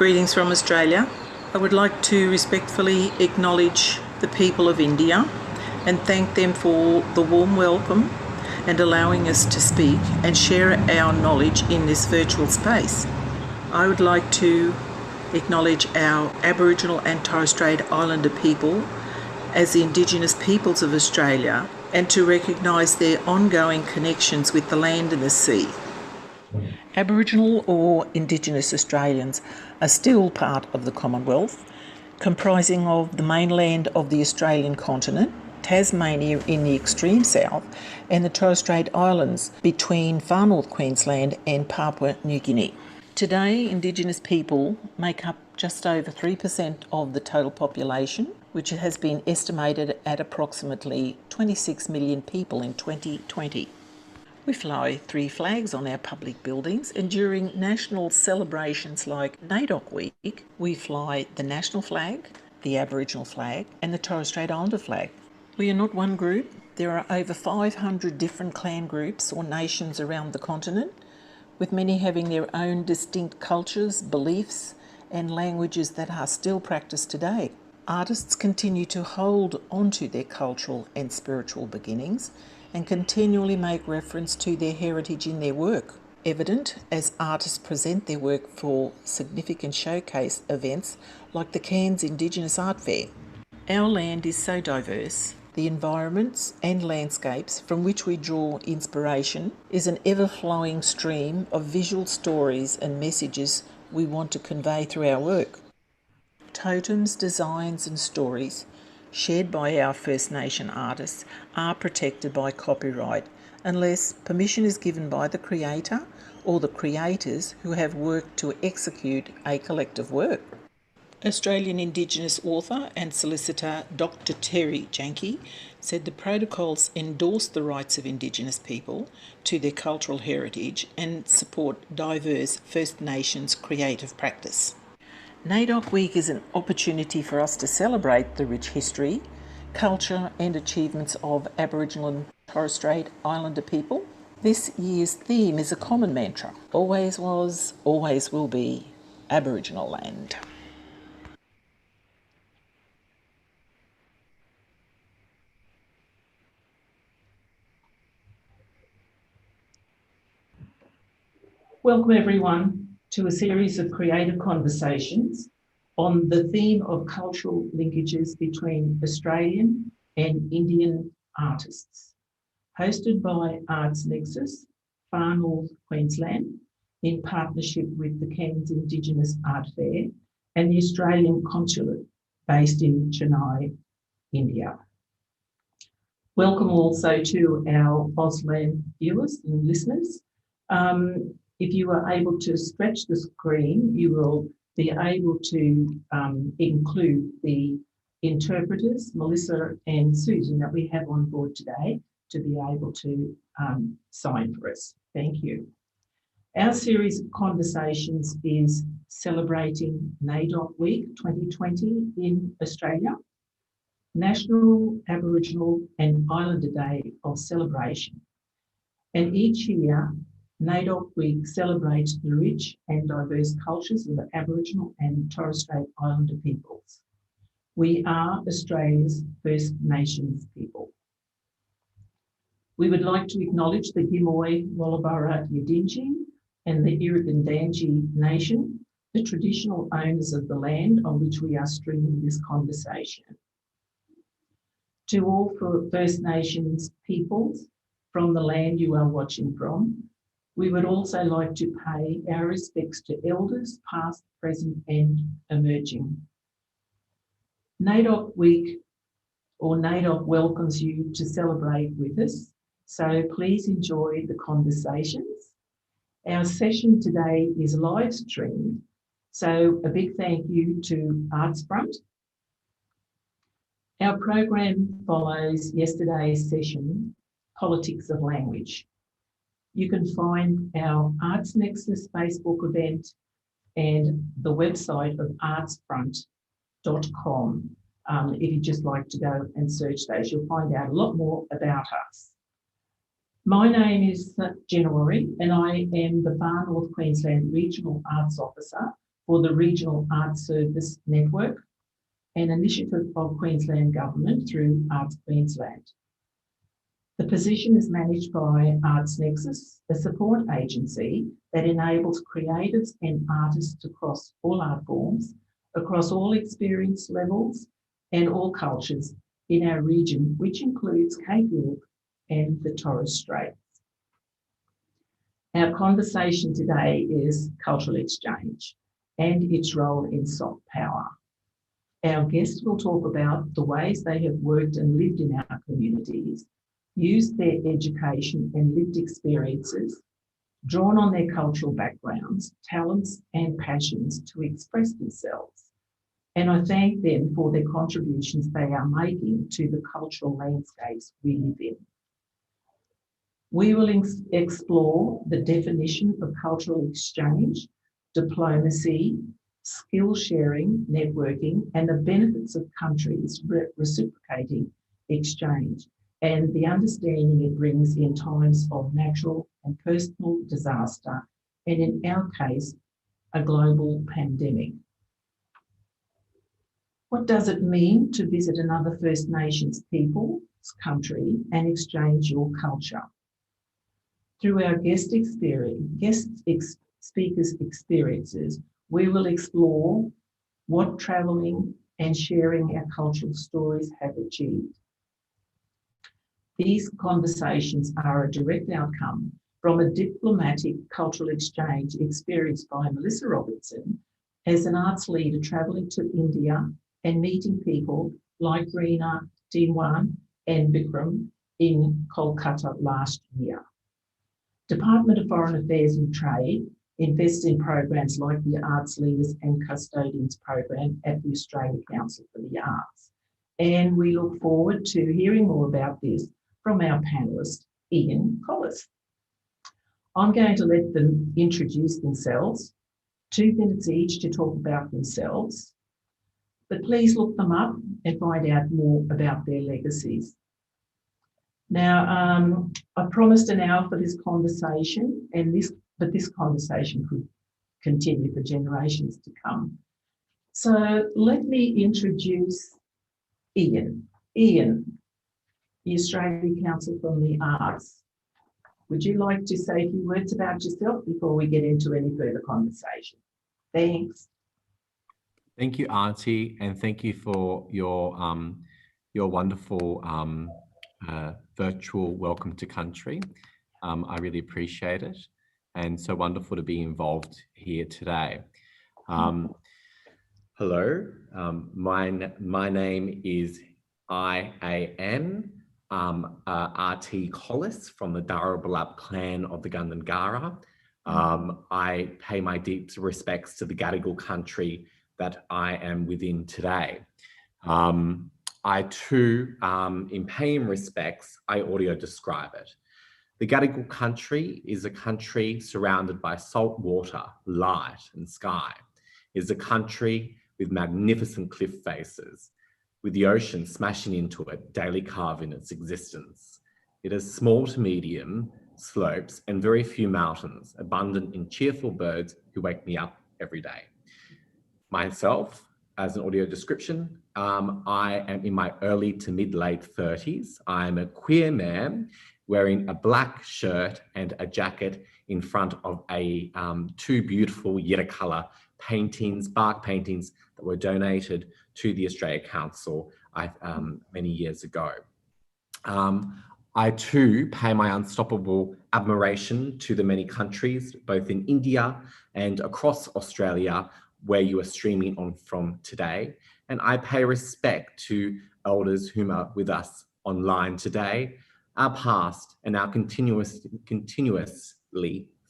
Greetings from Australia. I would like to respectfully acknowledge the people of India and thank them for the warm welcome and allowing us to speak and share our knowledge in this virtual space. I would like to acknowledge our Aboriginal and Torres Strait Islander people as the Indigenous peoples of Australia and to recognise their ongoing connections with the land and the sea. Aboriginal or Indigenous Australians are still part of the Commonwealth, comprising of the mainland of the Australian continent, Tasmania in the extreme south, and the Torres Strait Islands between far north Queensland and Papua New Guinea. Today, Indigenous people make up just over 3% of the total population, which has been estimated at approximately 26 million people in 2020. We fly 3 flags on our public buildings, and during national celebrations like NAIDOC Week, we fly the national flag, the Aboriginal flag, and the Torres Strait Islander flag. We are not one group. There are over 500 different clan groups or nations around the continent, with many having their own distinct cultures, beliefs, and languages that are still practiced today. Artists continue to hold onto their cultural and spiritual beginnings and continually make reference to their heritage in their work, evident as artists present their work for significant showcase events like the Cairns Indigenous Art Fair. Our land is so diverse. The environments and landscapes from which we draw inspiration is an ever-flowing stream of visual stories and messages we want to convey through our work. Totems, designs and stories shared by our First Nation artists are protected by copyright unless permission is given by the creator or the creators who have worked to execute a collective work. Australian Indigenous author and solicitor Dr. Terry Janke said the protocols endorse the rights of Indigenous people to their cultural heritage and support diverse First Nations creative practice. NAIDOC Week is an opportunity for us to celebrate the rich history, culture and achievements of Aboriginal and Torres Strait Islander people. This year's theme is a common mantra: always was, always will be Aboriginal land. Welcome everyone to a series of creative conversations on the theme of cultural linkages between Australian and Indian artists, hosted by Arts Nexus, Far North Queensland, in partnership with the Cairns Indigenous Art Fair and the Australian Consulate based in Chennai, India. Welcome also to our Auslan viewers and listeners. If you are able to stretch the screen, you will be able to include the interpreters, Melissa and Susan, that we have on board today to be able to sign for us. Thank you. Our series of conversations is celebrating NAIDOC Week 2020 in Australia, National Aboriginal and Islander Day of Celebration. And each year, NAIDOC Week celebrates the rich and diverse cultures of the Aboriginal and Torres Strait Islander peoples. We are Australia's First Nations people. We would like to acknowledge the Gimoy Walabara Yidinji and the Irragandanji Nation, the traditional owners of the land on which we are streaming this conversation. To all First Nations peoples from the land you are watching from, we would also like to pay our respects to elders, past, present and emerging. NAIDOC Week, or NAIDOC, welcomes you to celebrate with us, so please enjoy the conversations. Our session today is live streamed, so a big thank you to Artsfront. Our program follows yesterday's session, Politics of Language. You can find our Arts Nexus Facebook event and the website of artsfront.com. If you'd just like to go and search those, you'll find out a lot more about us. My name is Jenna Worry, and I am the Far North Queensland Regional Arts Officer for the Regional Arts Service Network, an initiative of Queensland Government through Arts Queensland. The position is managed by Arts Nexus, a support agency that enables creatives and artists across all art forms, across all experience levels and all cultures in our region, which includes Cape York and the Torres Straits. Our conversation today is cultural exchange and its role in soft power. Our guests will talk about the ways they have worked and lived in our communities, used their education and lived experiences, drawn on their cultural backgrounds, talents and passions to express themselves. And I thank them for their contributions they are making to the cultural landscapes we live in. We will explore the definition of cultural exchange, diplomacy, skill sharing, networking, and the benefits of countries reciprocating exchange, and the understanding it brings in times of natural and personal disaster, and in our case, a global pandemic. What does it mean to visit another First Nations people's country and exchange your culture? Through our speakers' experiences, we will explore what travelling and sharing our cultural stories have achieved. These conversations are a direct outcome from a diplomatic cultural exchange experienced by Melissa Robertson as an arts leader travelling to India and meeting people like Reena Dinwan and Bikram in Kolkata last year. Department of Foreign Affairs and Trade invests in programs like the Arts Leaders and Custodians program at the Australian Council for the Arts. And we look forward to hearing more about this from our panellist, Ian Collis. I'm going to let them introduce themselves, 2 minutes each to talk about themselves, but please look them up and find out more about their legacies. Now, I promised an hour for this conversation, but this conversation could continue for generations to come. So let me introduce Ian. Ian, the Australian Council for the Arts. Would you like to say a few words about yourself before we get into any further conversation? Thanks. Thank you, Auntie, and thank you for your wonderful virtual welcome to country. I really appreciate it, and so wonderful to be involved here today. Hello, my name is Ian RT Collis from the Daraballab clan of the Gundungurra. I pay my deep respects to the Gadigal country that I am within today. I too, in paying respects, I audio describe it. The Gadigal country is a country surrounded by salt water, light and sky. It is a country with magnificent cliff faces, with the ocean smashing into it, daily carving its existence. It has small to medium slopes and very few mountains, abundant in cheerful birds who wake me up every day. Myself, as an audio description, I am in my early to mid-late 30s. I'm a queer man wearing a black shirt and a jacket in front of a 2 beautiful Yirrkala paintings, bark paintings that were donated to the Australia Council many years ago. I too pay my unstoppable admiration to the many countries, both in India and across Australia, where you are streaming on from today. And I pay respect to elders whom are with us online today, our past and our continuously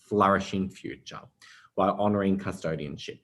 flourishing future, while honouring custodianship.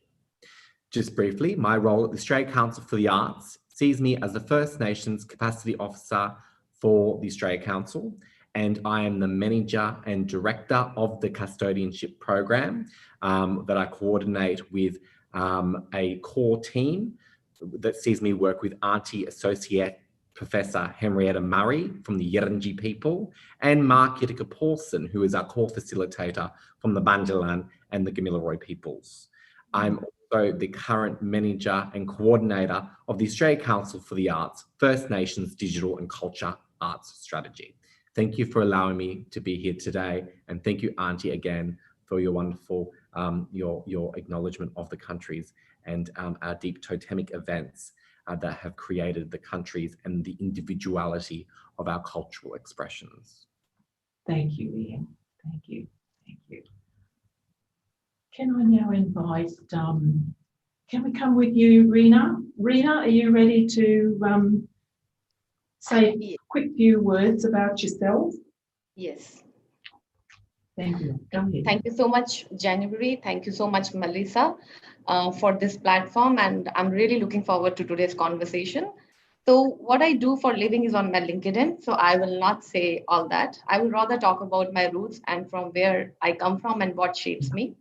Just briefly, my role at the Australia Council for the Arts sees me as the First Nations Capacity Officer for the Australia Council, and I am the Manager and Director of the Custodianship Program that I coordinate with a core team that sees me work with Auntie Associate Professor Henrietta Murray from the Yirrkala people and Mark Yittika Paulson, who is our core facilitator from the Bunjalung and the Gamilaroi peoples. I'm also the current manager and coordinator of the Australia Council for the Arts, First Nations Digital and Culture Arts Strategy. Thank you for allowing me to be here today. And thank you, Auntie, again, for your wonderful, your acknowledgement of the countries and our deep totemic events that have created the countries and the individuality of our cultural expressions. Thank you, Ian. Thank you. Thank you. Can I now invite, can we come with you, Rena? Rena, are you ready to say a quick few words about yourself? Yes. Thank you. Go ahead. Thank you so much, January. Thank you so much, Melissa, for this platform. And I'm really looking forward to today's conversation. So what I do for a living is on my LinkedIn. So I will not say all that. I will rather talk about my roots and from where I come from and what shapes me.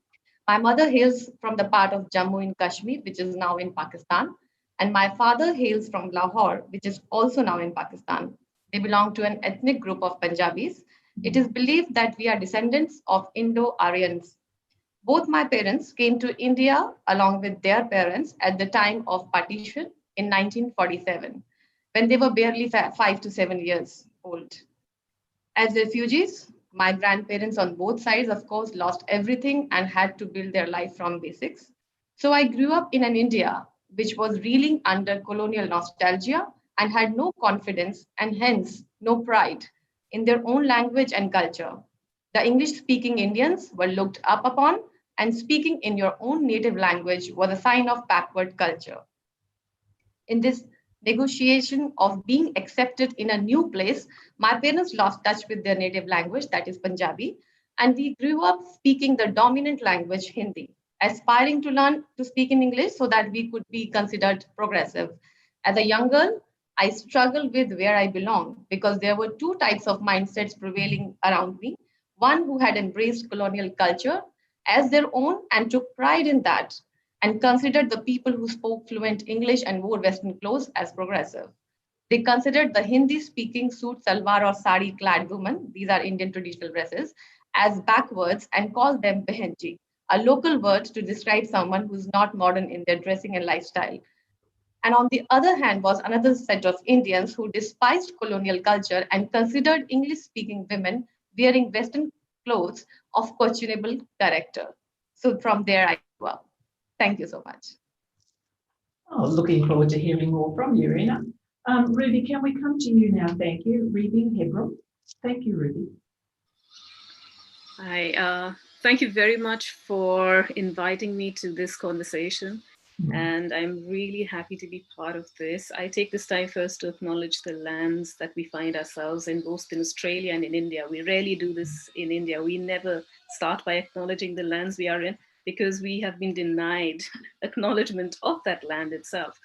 My mother hails from the part of Jammu in Kashmir, which is now in Pakistan. And my father hails from Lahore, which is also now in Pakistan. They belong to an ethnic group of Punjabis. It is believed that we are descendants of Indo-Aryans. Both my parents came to India along with their parents at the time of partition in 1947, when they were barely 5 to 7 years old. As refugees, my grandparents on both sides, of course, lost everything and had to build their life from basics. So I grew up in an India which was reeling under colonial nostalgia and had no confidence and hence no pride in their own language and culture. The English-speaking Indians were looked up upon, and speaking in your own native language was a sign of backward culture. In this negotiation of being accepted in a new place, my parents lost touch with their native language, that is Punjabi, and we grew up speaking the dominant language, Hindi, aspiring to learn to speak in English so that we could be considered progressive. As a young girl, I struggled with where I belong because there were two types of mindsets prevailing around me. One who had embraced colonial culture as their own and took pride in that, and considered the people who spoke fluent English and wore Western clothes as progressive. They considered the Hindi-speaking suit, salwar or sari clad women, these are Indian traditional dresses, as backwards and called them behenji, a local word to describe someone who's not modern in their dressing and lifestyle. And on the other hand was another set of Indians who despised colonial culture and considered English-speaking women wearing Western clothes of questionable character. So from there I grew up. Thank you so much. Oh, looking forward to hearing more from you, Rena. Ruby, can we come to you now? Thank you. Ruby Hebron. Thank you, Ruby. Hi, thank you very much for inviting me to this conversation. And I'm really happy to be part of this. I take this time first to acknowledge the lands that we find ourselves in, both in Australia and in India. We rarely do this in India. We never start by acknowledging the lands we are in because we have been denied acknowledgement of that land itself.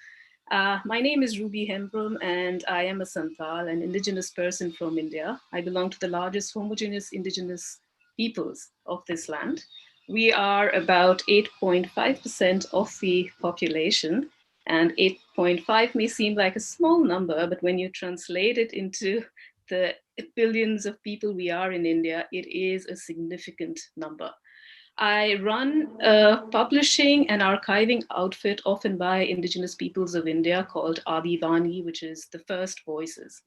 My name is Ruby Hembrom, and I am a Santhal, an indigenous person from India. I belong to the largest homogeneous indigenous peoples of this land. We are about 8.5% of the population, and 8.5 may seem like a small number, but when you translate it into the billions of people we are in India, it is a significant number. I run a publishing and archiving outfit often by indigenous peoples of India called Adivani, which is the First Voices.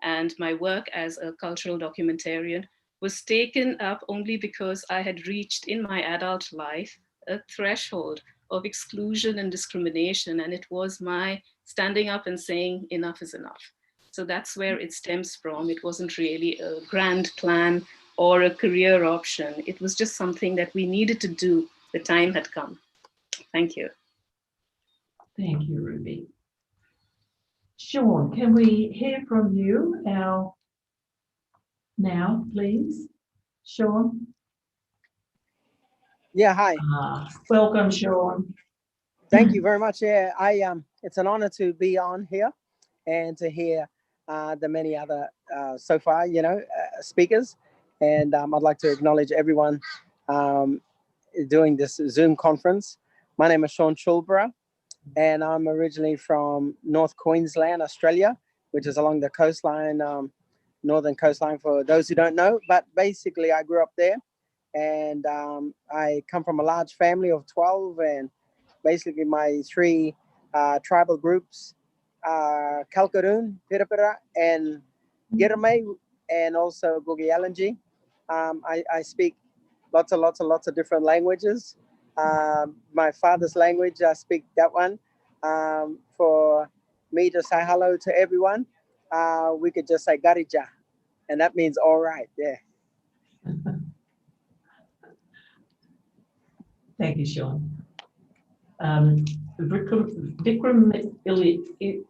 And my work as a cultural documentarian was taken up only because I had reached in my adult life a threshold of exclusion and discrimination. And it was my standing up and saying enough is enough. So that's where it stems from. It wasn't really a grand plan or a career option. It was just something that we needed to do. The time had come. Thank you. Thank you, Ruby. Sean, can we hear from you now, please? Sean? Yeah, hi. Welcome, Sean. Thank you very much. Yeah, it's an honor to be on here and to hear the many other so far, speakers. And I'd like to acknowledge everyone doing this Zoom conference. My name is Sean Chulborough, and I'm originally from North Queensland, Australia, which is along the coastline, northern coastline for those who don't know. But basically, I grew up there, and I come from a large family of 12, and basically my three tribal groups, Kalkaroon, Pirapira, and Girame, and also Gogiyalanji. I speak lots of different languages. My father's language, I speak that one. For me to say hello to everyone, we could just say Garija, and that means all right. Yeah. Thank you, Sean. Vikram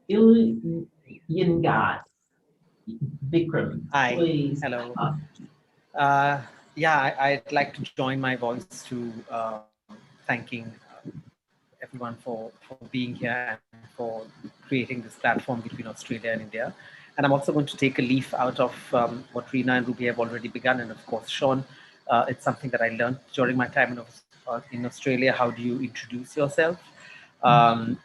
Ilyingat. Vikram, Hi. please. Hello. Yeah, I'd like to join my voice to thanking everyone for being here and for creating this platform between Australia and India. And I'm also going to take a leaf out of what Rina and Ruby have already begun. And of course, Sean, it's something that I learned during my time in Australia. How do you introduce yourself? I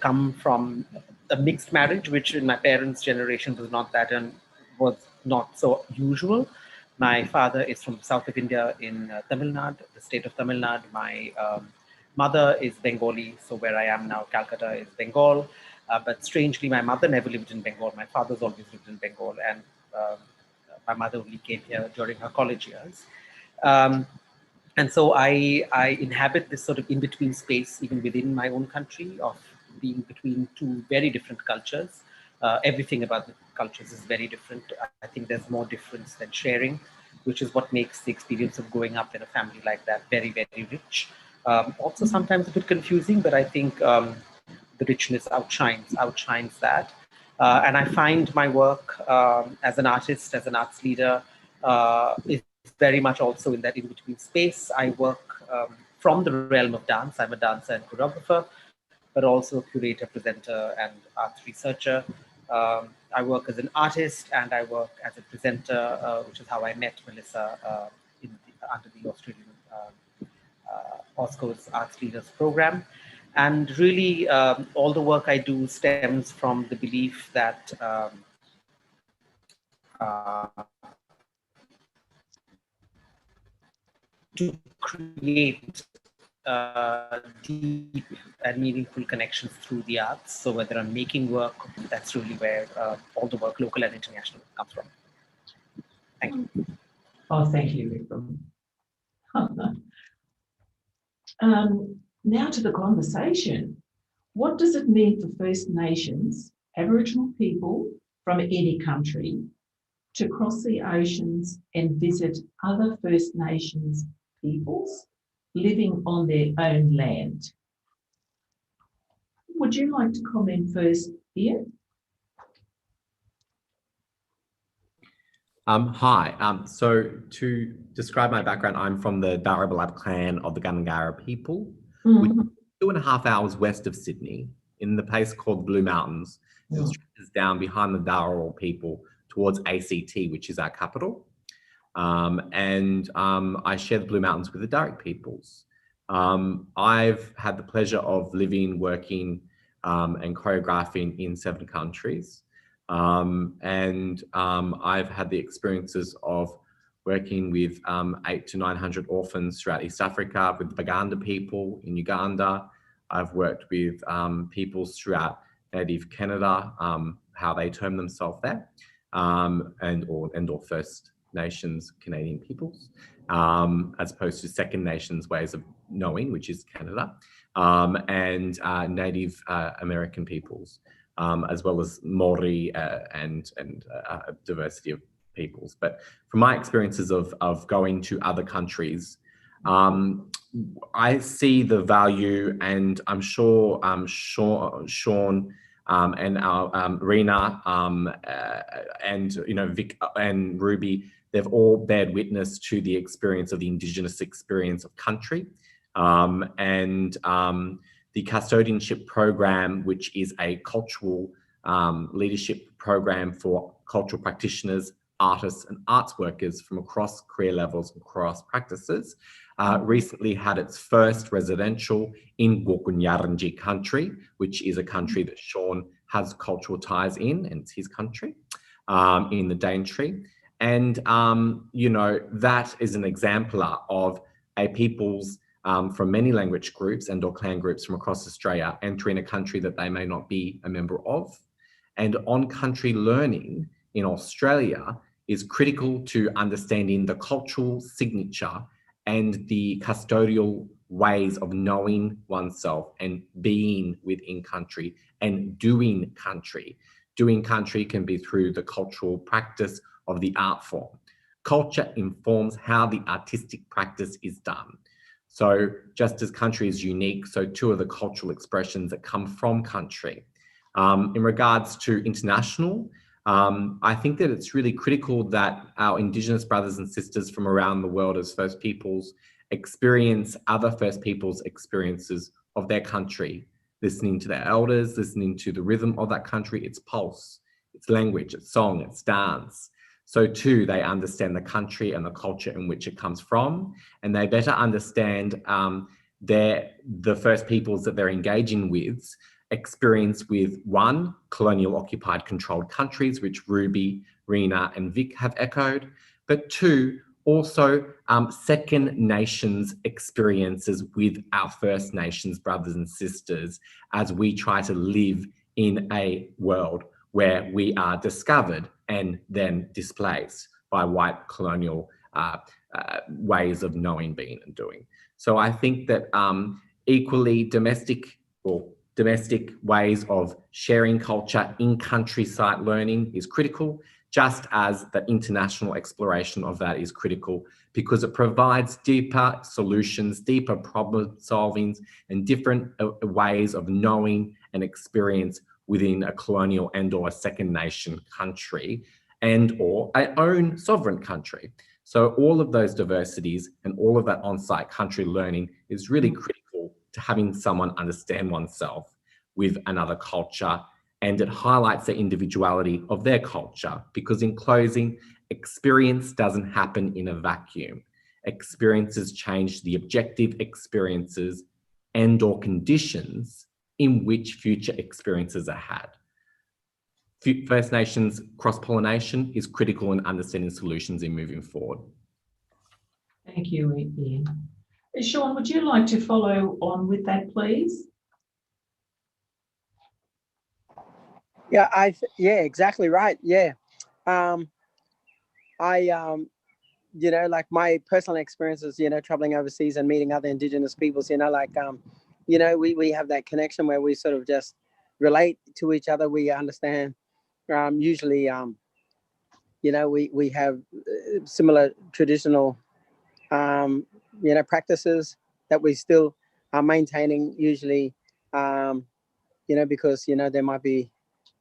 come from a mixed marriage, which in my parents' generation was not that and was not so usual. My father is from south of India in Tamil Nadu, the state of Tamil Nadu. My mother is Bengali, so where I am now, Calcutta, is Bengal. But strangely, my mother never lived in Bengal. My father's always lived in Bengal, and my mother only came here during her college years. And so I inhabit this sort of in-between space, even within my own country, of being between two very different cultures. Everything about the cultures is very different. I think there's more difference than sharing, which is what makes the experience of growing up in a family like that very, very rich. Also sometimes a bit confusing, but I think the richness outshines that. And I find my work as an artist, as an arts leader, is very much also in that in-between space. I work from the realm of dance. I'm a dancer and choreographer, but also a curator, presenter, and arts researcher. I work as an artist and I work as a presenter, which is how I met Melissa under the Australian OSCO's Arts Leaders Program. And really, all the work I do stems from the belief that to create deep and meaningful connections through the arts. So whether I'm making work, that's really where all the work, local and international, comes from. Thank you. Oh, thank you, Vikram. Now to the conversation. What does it mean for First Nations, Aboriginal people from any country, to cross the oceans and visit other First Nations peoples living on their own land? Would you like to comment first, Ian? Hi. So to describe my background, I'm from the Daraballab clan of the Gundungurra people, which is 2.5 hours west of Sydney, in the place called Blue Mountains. It stretches down behind the Darawal people towards ACT, which is our capital. I share the Blue Mountains with the Darug peoples. I've had the pleasure of living, working, and choreographing in 7 countries. I've had the experiences of working with 800 to 900 orphans throughout East Africa, with the Baganda people in Uganda. I've worked with peoples throughout Native Canada, how they term themselves there, or First Nations Canadian peoples, as opposed to Second Nations ways of knowing, which is Canada, and Native American peoples. As well as Maori and a diversity of peoples. But from my experiences of going to other countries, I see the value, and I'm sure Sean and our Rina and Vic and Ruby, they've all bared witness to the experience of the Indigenous experience of country, the custodianship program, which is a cultural leadership program for cultural practitioners, artists and arts workers from across career levels and across practices, recently had its first residential in Gogunyaranji country, which is a country that Sean has cultural ties in, and it's his country, in the Daintree. And, that is an exemplar of a people's from many language groups and or clan groups from across Australia entering a country that they may not be a member of. And on-country learning in Australia is critical to understanding the cultural signature and the custodial ways of knowing oneself and being within country and doing country. Doing country can be through the cultural practice of the art form. Culture informs how the artistic practice is done. So just as country is unique, so too are the cultural expressions that come from country. In regards to international, I think that it's really critical that our Indigenous brothers and sisters from around the world as First Peoples experience other First Peoples experiences of their country, listening to their elders, listening to the rhythm of that country, its pulse, its language, its song, its dance. So too, they understand the country and the culture in which it comes from, and they better understand the First Peoples that they're engaging with experience with, one, colonial occupied controlled countries, which Ruby, Rena and Vic have echoed, but two, also second nations experiences with our First Nations brothers and sisters as we try to live in a world where we are discovered and then displaced by white colonial ways of knowing, being and doing. So I think that equally domestic ways of sharing culture in countryside learning is critical, just as the international exploration of that is critical, because it provides deeper solutions, deeper problem solvings, and different ways of knowing and experience within a colonial and or a second nation country and or our own sovereign country. So all of those diversities and all of that on-site country learning is really critical to having someone understand oneself with another culture, and it highlights the individuality of their culture, because in closing, experience doesn't happen in a vacuum. Experiences change the objective experiences and or conditions in which future experiences are had. First Nations cross-pollination is critical in understanding solutions in moving forward. Thank you, Ian. Sean, would you like to follow on with that, please? Yeah, exactly right. Yeah. You know, like my personal experiences, you know, traveling overseas and meeting other Indigenous peoples, you know, like, you know, we have that connection where we sort of just relate to each other. We understand, usually, you know, we have similar traditional, you know, practices that we still are maintaining usually, you know, because, you know, there might be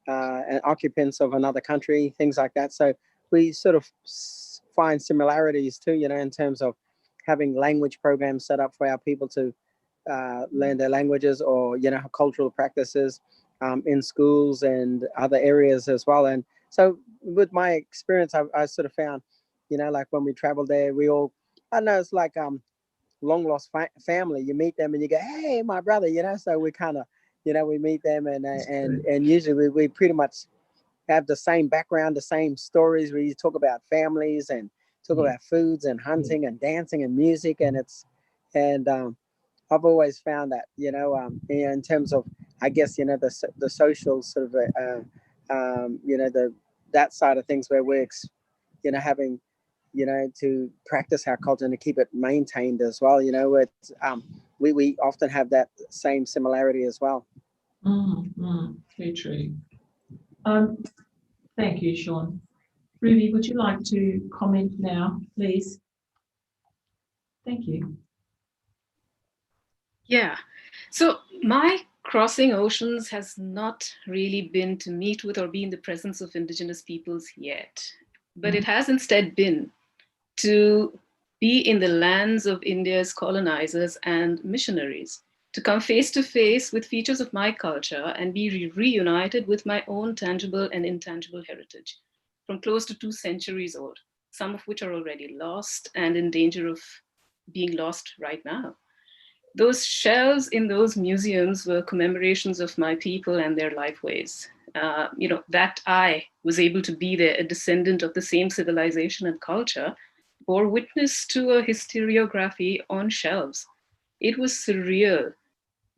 occupants of another country, things like that. So we sort of find similarities too, you know, in terms of having language programs set up for our people to learn their languages, or, you know, cultural practices in schools and other areas as well. And so with my experience, I sort of found, you know, like when we traveled there, we all, I don't know, it's like long lost family. You meet them and you go, hey, my brother, you know, so we kind of, you know, we meet them and usually we pretty much have the same background, the same stories. We talk about families and talk about foods and hunting and dancing and music. And I've always found that, you know, in terms of, I guess, you know, the social sort of, you know, that side of things where we're, you know, having, you know, to practice our culture and to keep it maintained as well. You know, it's, we often have that same similarity as well. Very true. Thank you, Sean. Ruby, would you like to comment now, please? Thank you. Yeah, so my crossing oceans has not really been to meet with or be in the presence of Indigenous peoples yet, but it has instead been to be in the lands of India's colonizers and missionaries, to come face to face with features of my culture and be reunited with my own tangible and intangible heritage from close to 2 centuries old, some of which are already lost and in danger of being lost right now. Those shelves in those museums were commemorations of my people and their lifeways. You know, that I was able to be there, a descendant of the same civilization and culture, bore witness to a historiography on shelves. It was surreal,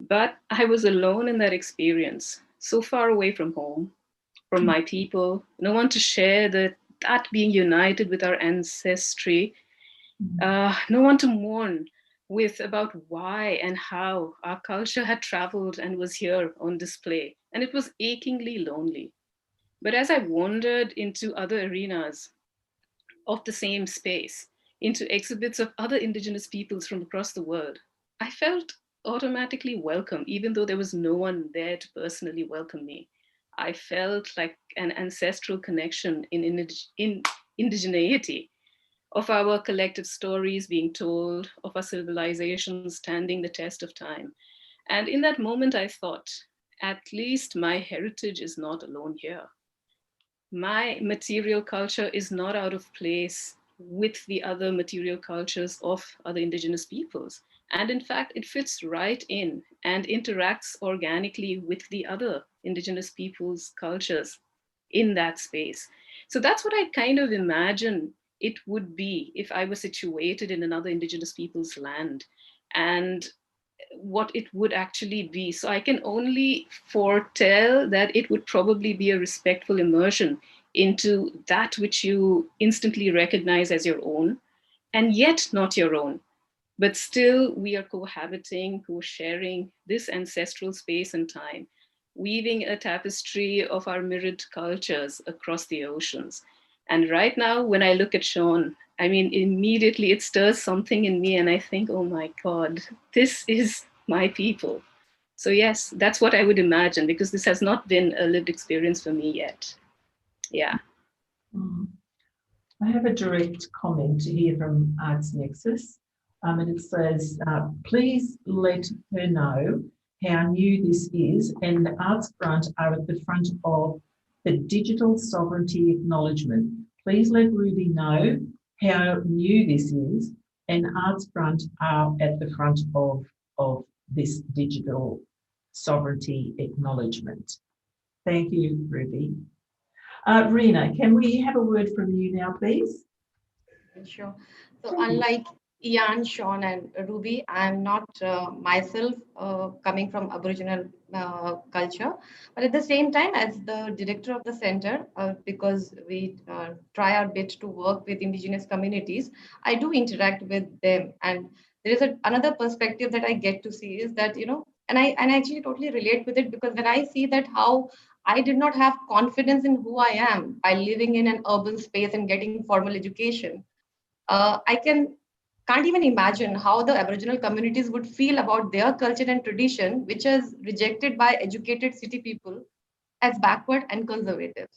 but I was alone in that experience, so far away from home, from my people, no one to share that being united with our ancestry, no one to mourn with about why and how our culture had traveled and was here on display. And it was achingly lonely. But as I wandered into other arenas of the same space, into exhibits of other Indigenous peoples from across the world, I felt automatically welcome, even though there was no one there to personally welcome me. I felt like an ancestral connection in indigeneity, of our collective stories being told, of our civilizations standing the test of time. And in that moment, I thought, at least my heritage is not alone here. My material culture is not out of place with the other material cultures of other Indigenous peoples. And in fact, it fits right in and interacts organically with the other Indigenous peoples' cultures in that space. So that's what I kind of imagine it would be if I was situated in another Indigenous people's land, and what it would actually be. So I can only foretell that it would probably be a respectful immersion into that which you instantly recognize as your own, and yet not your own. But still, we are cohabiting, co-sharing this ancestral space and time, weaving a tapestry of our mirrored cultures across the oceans. And right now, when I look at Sean, I mean, immediately it stirs something in me, and I think, oh my God, this is my people. So yes, that's what I would imagine, because this has not been a lived experience for me yet. Yeah. I have a direct comment here from Arts Nexus, and it says, please let her know how new this is, and the Arts Front are at the front of the digital sovereignty acknowledgement. Please let Ruby know how new this is, and Arts Front are at the front of this digital sovereignty acknowledgement. Thank you, Ruby. Rena, can we have a word from you now, please? Sure. So unlike Ian, Sean, and Ruby, I'm not myself coming from Aboriginal culture, but at the same time, as the director of the center, because we try our bit to work with Indigenous communities, I do interact with them. And there is another perspective that I get to see is that, and I actually totally relate with it, because when I see that how I did not have confidence in who I am by living in an urban space and getting formal education, I can't even imagine how the Aboriginal communities would feel about their culture and tradition, which is rejected by educated city people as backward and conservative.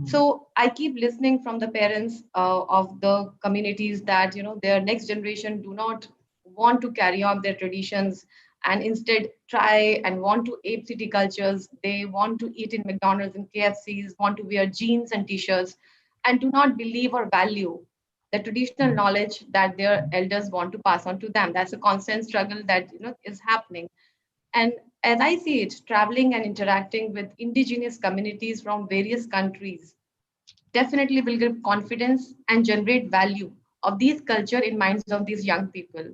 So I keep listening from the parents of the communities that their next generation do not want to carry on their traditions and instead try and want to ape city cultures. They want to eat in McDonald's and KFCs, want to wear jeans and t-shirts, and do not believe or value the traditional knowledge that their elders want to pass on to them. That's a constant struggle that is happening. And as I see it, traveling and interacting with indigenous communities from various countries definitely will give confidence and generate value of these culture in minds of these young people.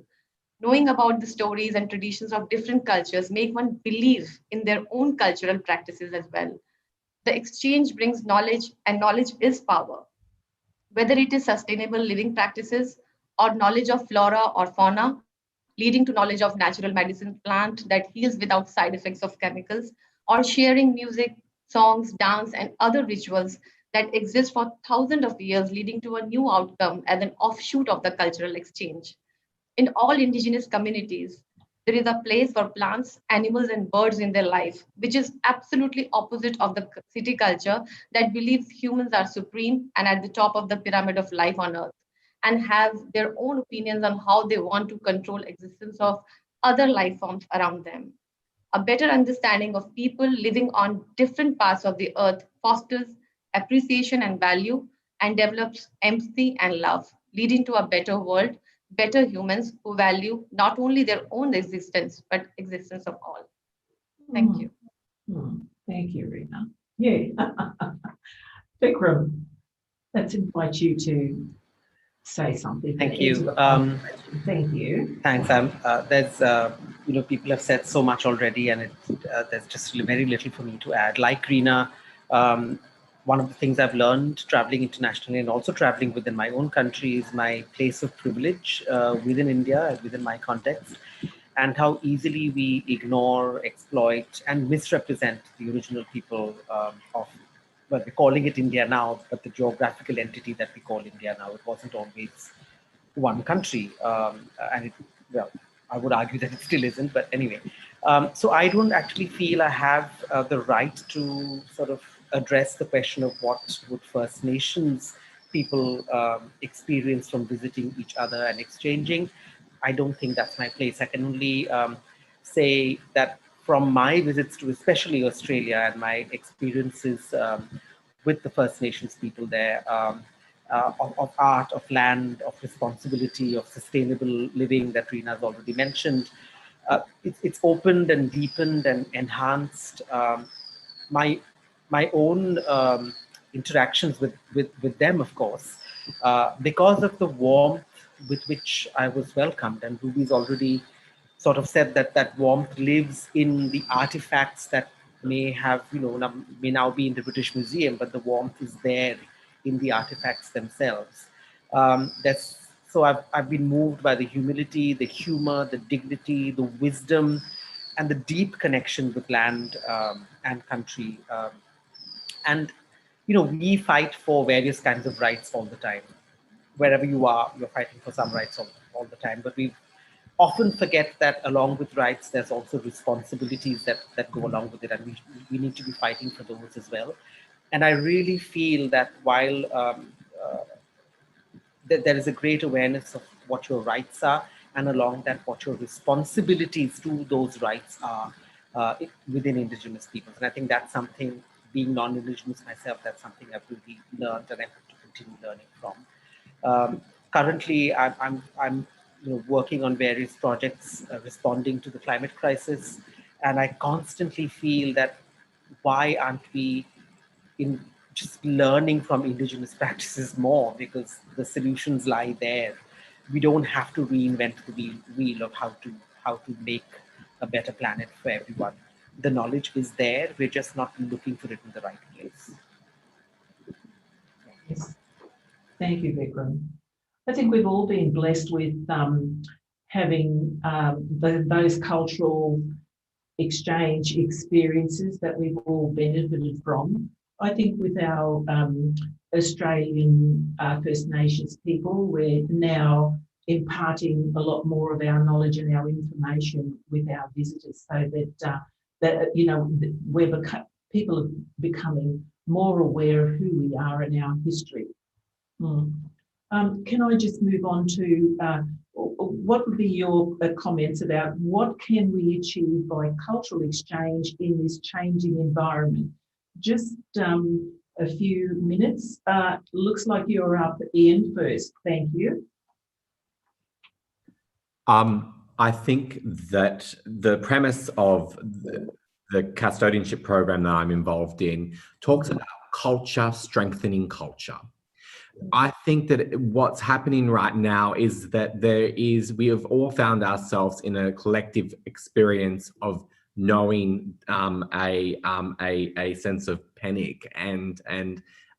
Knowing about the stories and traditions of different cultures make one believe in their own cultural practices as well. The exchange brings knowledge, and knowledge is power. Whether it is sustainable living practices or knowledge of flora or fauna, leading to knowledge of natural medicine plant that heals without side effects of chemicals, or sharing music, songs, dance, and other rituals that exist for thousands of years, leading to a new outcome as an offshoot of the cultural exchange. In all indigenous communities, there is a place for plants, animals, and birds in their life, which is absolutely opposite of the city culture that believes humans are supreme and at the top of the pyramid of life on earth, and have their own opinions on how they want to control existence of other life forms around them. A better understanding of people living on different parts of the earth fosters appreciation and value and develops empathy and love, leading to a better world, better humans who value not only their own existence, but existence of all. Thank you. Thank you, Rena. Yeah. Vikram, let's invite you to say something. Thank into you. the conversation. Thank you. Thanks. There's, people have said so much already, and there's just very little for me to add. Like Reena, one of the things I've learned traveling internationally and also traveling within my own country is my place of privilege within India, within my context, and how easily we ignore, exploit, and misrepresent the original people of, well, we're calling it India now, but the geographical entity that we call India now, it wasn't always one country. And it, well, I would argue that it still isn't, but anyway. So I don't actually feel I have the right to sort of address the question of what would First Nations people experience from visiting each other and exchanging. I don't think that's my place. I can only say that from my visits to especially Australia and my experiences with the First Nations people there, of art, of land, of responsibility, of sustainable living that Reena has already mentioned. It's opened and deepened and enhanced my own interactions with them, of course, because of the warmth with which I was welcomed. And Ruby's already sort of said that that warmth lives in the artifacts that may have, may now be in the British Museum, but the warmth is there in the artifacts themselves. So I've been moved by the humility, the humor, the dignity, the wisdom, and the deep connection with land and country. And we fight for various kinds of rights all the time. Wherever you are, you're fighting for some rights all the time. But we often forget that along with rights, there's also responsibilities that go along with it, and we need to be fighting for those as well. And I really feel that while there is a great awareness of what your rights are, and along that, what your responsibilities to those rights are within Indigenous peoples. And I think that's something, being non-Indigenous myself, that's something I've really learned and I hope to continue learning from. Currently, I'm working on various projects responding to the climate crisis, and I constantly feel that why aren't we in just learning from Indigenous practices more, because the solutions lie there. We don't have to reinvent the wheel of how to make a better planet for everyone. The knowledge is there. We're just not looking for it in the right place. Yes. Thank you, Vikram. I think we've all been blessed with having those cultural exchange experiences that we've all benefited from. I think with our Australian First Nations people, we're now imparting a lot more of our knowledge and our information with our visitors, so that people are becoming more aware of who we are and our history. Can I just move on to what would be your comments about what can we achieve by cultural exchange in this changing environment? Just a few minutes. Looks like you're up, Ian, first. Thank you. I think that the premise of the custodianship program that I'm involved in talks about culture, strengthening culture. I think that what's happening right now is that we have all found ourselves in a collective experience of knowing a sense of panic, and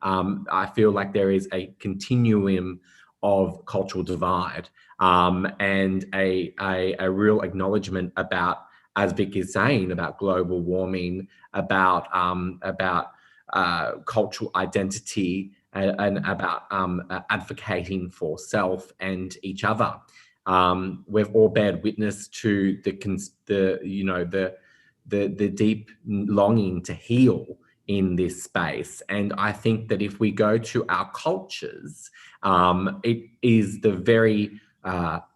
I feel like there is a continuum of cultural divide, and a real acknowledgement about, as Vic is saying, about global warming, about cultural identity, and about advocating for self and each other. We've all bared witness to the deep longing to heal in this space, and I think that if we go to our cultures, it is the very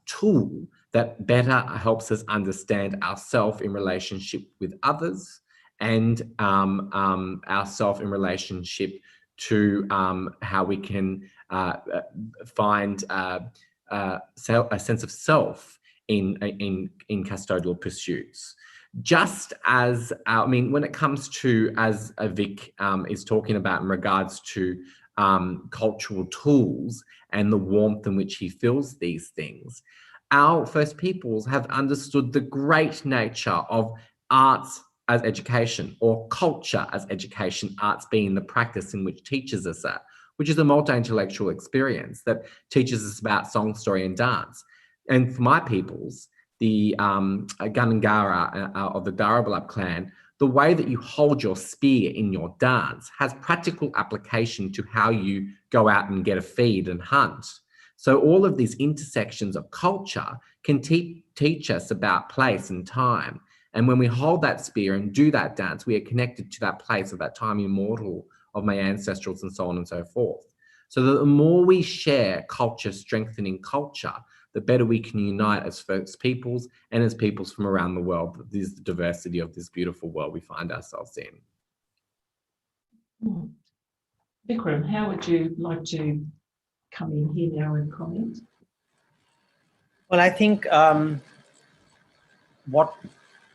tool that better helps us understand ourselves in relationship with others, and ourselves in relationship to how we can find a sense of self in custodial pursuits. Just as, when it comes to, as Vic is talking about in regards to cultural tools and the warmth in which he feels these things. Our First Peoples have understood the great nature of arts as education, or culture as education, arts being the practice in which teaches us that, which is a multi-intellectual experience that teaches us about song, story, and dance. And for my peoples, the Gandangara of the Darabulab clan, the way that you hold your spear in your dance has practical application to how you go out and get a feed and hunt. So all of these intersections of culture can teach us about place and time. And when we hold that spear and do that dance, we are connected to that place of that time immortal of my ancestrals and so on and so forth. So that the more we share culture, strengthening culture, the better we can unite as First Peoples and as peoples from around the world. This is the diversity of this beautiful world we find ourselves in. Vikram, how would you like to come in here now and comment? Well, I think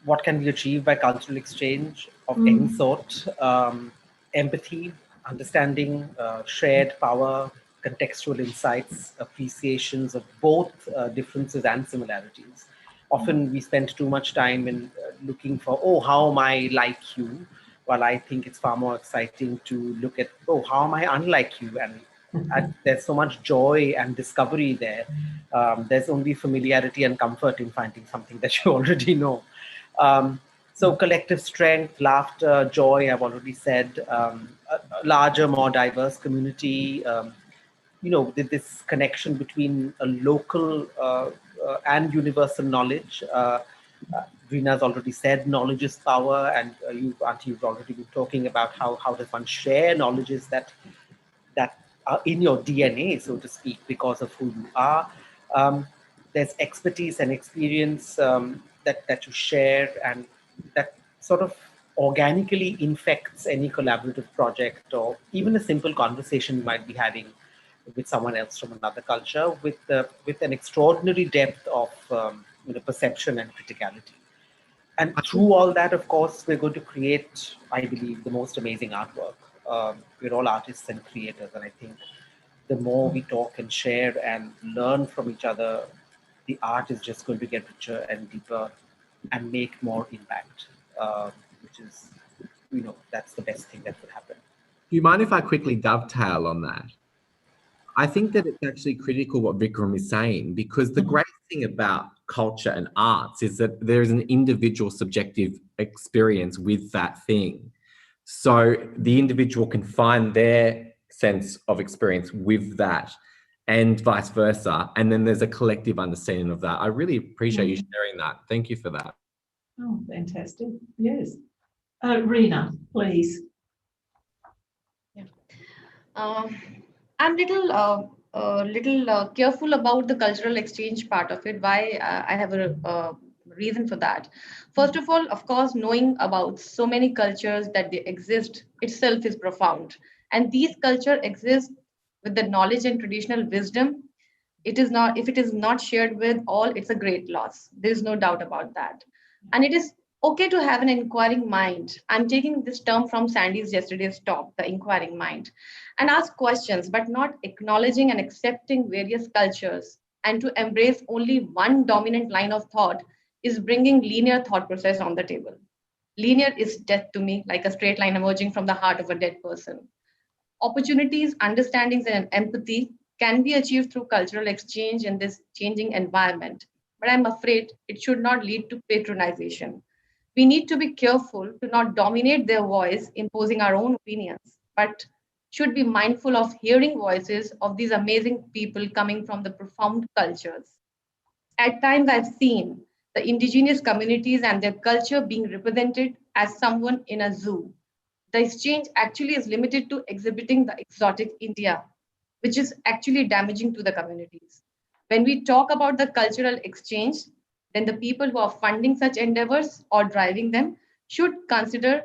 what can be achieved by cultural exchange of any sort, empathy, understanding, shared power, contextual insights, appreciations of both differences and similarities. Often we spend too much time in looking for, oh, how am I like you? While I think it's far more exciting to look at, oh, how am I unlike you? And there's so much joy and discovery there. There's only familiarity and comfort in finding something that you already know. So collective strength, laughter, joy, I've already said, a larger, more diverse community, this connection between a local and universal knowledge. Rina's already said knowledge is power, and you've already been talking about how does one share knowledges that are in your DNA, so to speak, because of who you are. There's expertise and experience that you share, and that sort of organically infects any collaborative project or even a simple conversation you might be having with someone else from another culture, with an extraordinary depth of perception and criticality. And through all that, of course, we're going to create, I believe, the most amazing artwork. We're all artists and creators, and I think the more we talk and share and learn from each other, the art is just going to get richer and deeper and make more impact, which is, that's the best thing that could happen. Do you mind if I quickly dovetail on that? I think that it's actually critical what Vikram is saying, because the great thing about culture and arts is that there is an individual subjective experience with that thing. So the individual can find their sense of experience with that and vice versa. And then there's a collective understanding of that. I really appreciate you sharing that. Thank you for that. Oh, fantastic. Yes. Rina, please. Yeah. I'm little careful about the cultural exchange part of it. Why? I have a reason for that. First of all, of course, knowing about so many cultures that they exist itself is profound. And these cultures exist with the knowledge and traditional wisdom. It is not, if it is not shared with all, it's a great loss. There is no doubt about that. And it is okay to have an inquiring mind. I'm taking this term from Sandy's yesterday's talk, the inquiring mind, and ask questions, but not acknowledging and accepting various cultures, and to embrace only one dominant line of thought is bringing linear thought process on the table. Linear is death to me, like a straight line emerging from the heart of a dead person. Opportunities, understandings, and empathy can be achieved through cultural exchange in this changing environment, but I'm afraid it should not lead to patronization. We need to be careful to not dominate their voice, imposing our own opinions, but should be mindful of hearing voices of these amazing people coming from the profound cultures. At times, I've seen the indigenous communities and their culture being represented as someone in a zoo. The exchange actually is limited to exhibiting the exotic India, which is actually damaging to the communities. When we talk about the cultural exchange, then the people who are funding such endeavors or driving them should consider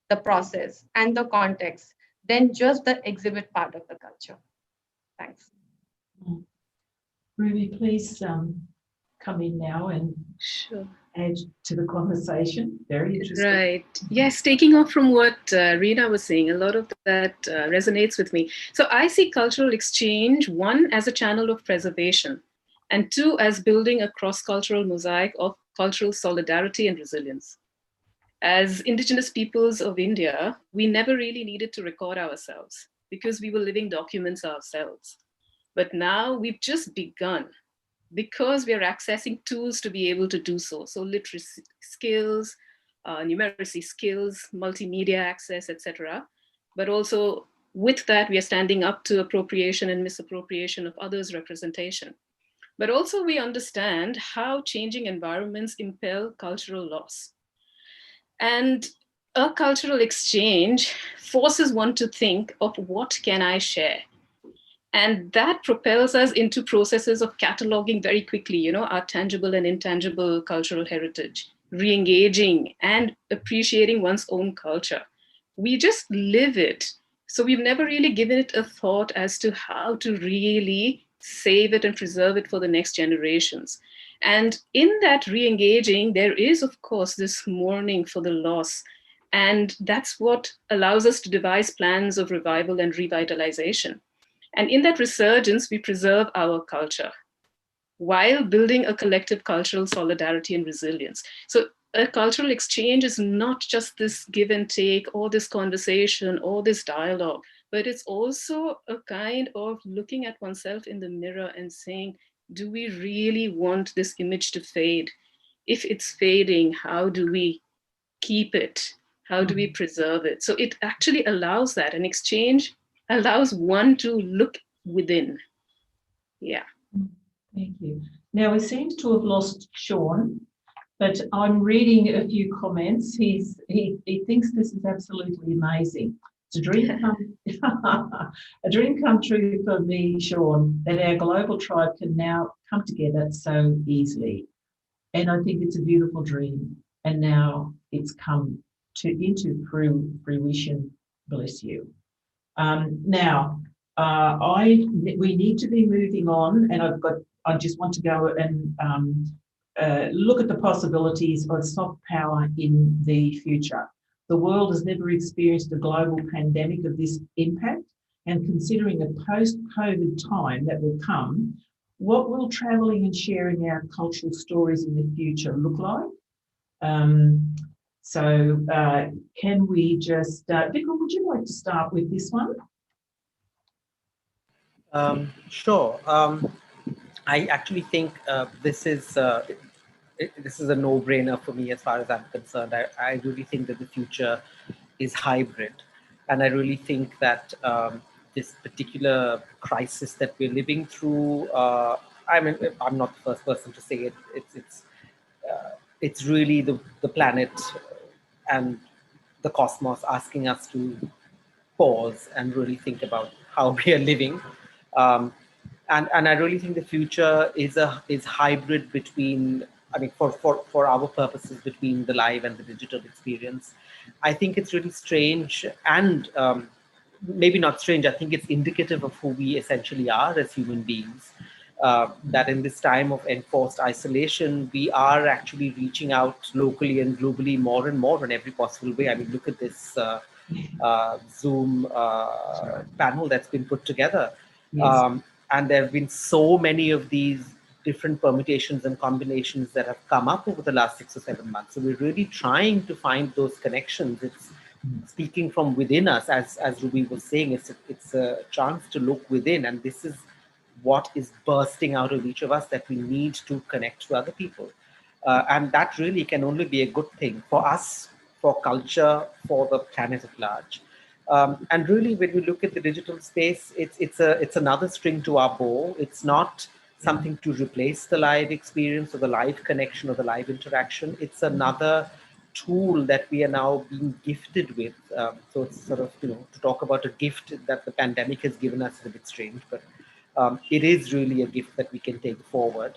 the process and the context, than just the exhibit part of the culture. Thanks. Ruby, please come in now and Sure. add to the conversation? Very interesting. Right. Yes, taking off from what Reena was saying, a lot of that resonates with me. So I see cultural exchange, one, as a channel of preservation, and two, as building a cross-cultural mosaic of cultural solidarity and resilience. As Indigenous peoples of India, we never really needed to record ourselves because we were living documents ourselves. But now we've just begun because we are accessing tools to be able to do so. So literacy skills, numeracy skills, multimedia access, etc. But also with that, we are standing up to appropriation and misappropriation of others' representation. But also we understand how changing environments impel cultural loss. And a cultural exchange forces one to think of what can I share? And that propels us into processes of cataloging very quickly, our tangible and intangible cultural heritage, re-engaging and appreciating one's own culture. We just live it. So we've never really given it a thought as to how to really save it and preserve it for the next generations. And in that re-engaging, there is, of course, this mourning for the loss. And that's what allows us to devise plans of revival and revitalization. And in that resurgence, we preserve our culture while building a collective cultural solidarity and resilience. So a cultural exchange is not just this give and take or this conversation or this dialogue, but it's also a kind of looking at oneself in the mirror and saying, do we really want this image to fade? If it's fading, how do we keep it? How do we preserve it? So it actually allows that. An exchange allows one to look within. Yeah. Thank you. Now, we seem to have lost Sean, but I'm reading a few comments. He thinks this is absolutely amazing. It's a dream a dream come true for me, Sean, that our global tribe can now come together so easily. And I think it's a beautiful dream. And now it's come into fruition. Bless you. Now, we need to be moving on, and I just want to go and look at the possibilities of soft power in the future. The world has never experienced a global pandemic of this impact, and considering a post-COVID time that will come, what will travelling and sharing our cultural stories in the future look like? Can we just, Vikram, would you like to start with this one? Sure. I actually think this is a no-brainer for me as far as I'm concerned. I really think that the future is hybrid, and I really think that this particular crisis that we're living through. I mean, I'm not the first person to say it. It's really the planet and the cosmos asking us to pause and really think about how we are living. And I really think the future is hybrid between, I mean, for our purposes, between the live and the digital experience. I think it's really strange and maybe not strange. I think it's indicative of who we essentially are as human beings. That in this time of enforced isolation, we are actually reaching out locally and globally more and more in every possible way. I mean, look at this Zoom panel that's been put together. Yes. And there have been so many of these different permutations and combinations that have come up over the last 6 or 7 months. So we're really trying to find those connections. It's speaking from within us, as Ruby was saying, it's a chance to look within. And this is what is bursting out of each of us, that we need to connect to other people. And that really can only be a good thing for us, for culture, for the planet at large. And really, when we look at the digital space, it's another string to our bow. It's not something to replace the live experience or the live connection or the live interaction. It's another tool that we are now being gifted with. So it's sort of, to talk about a gift that the pandemic has given us is a bit strange, but it is really a gift that we can take forward.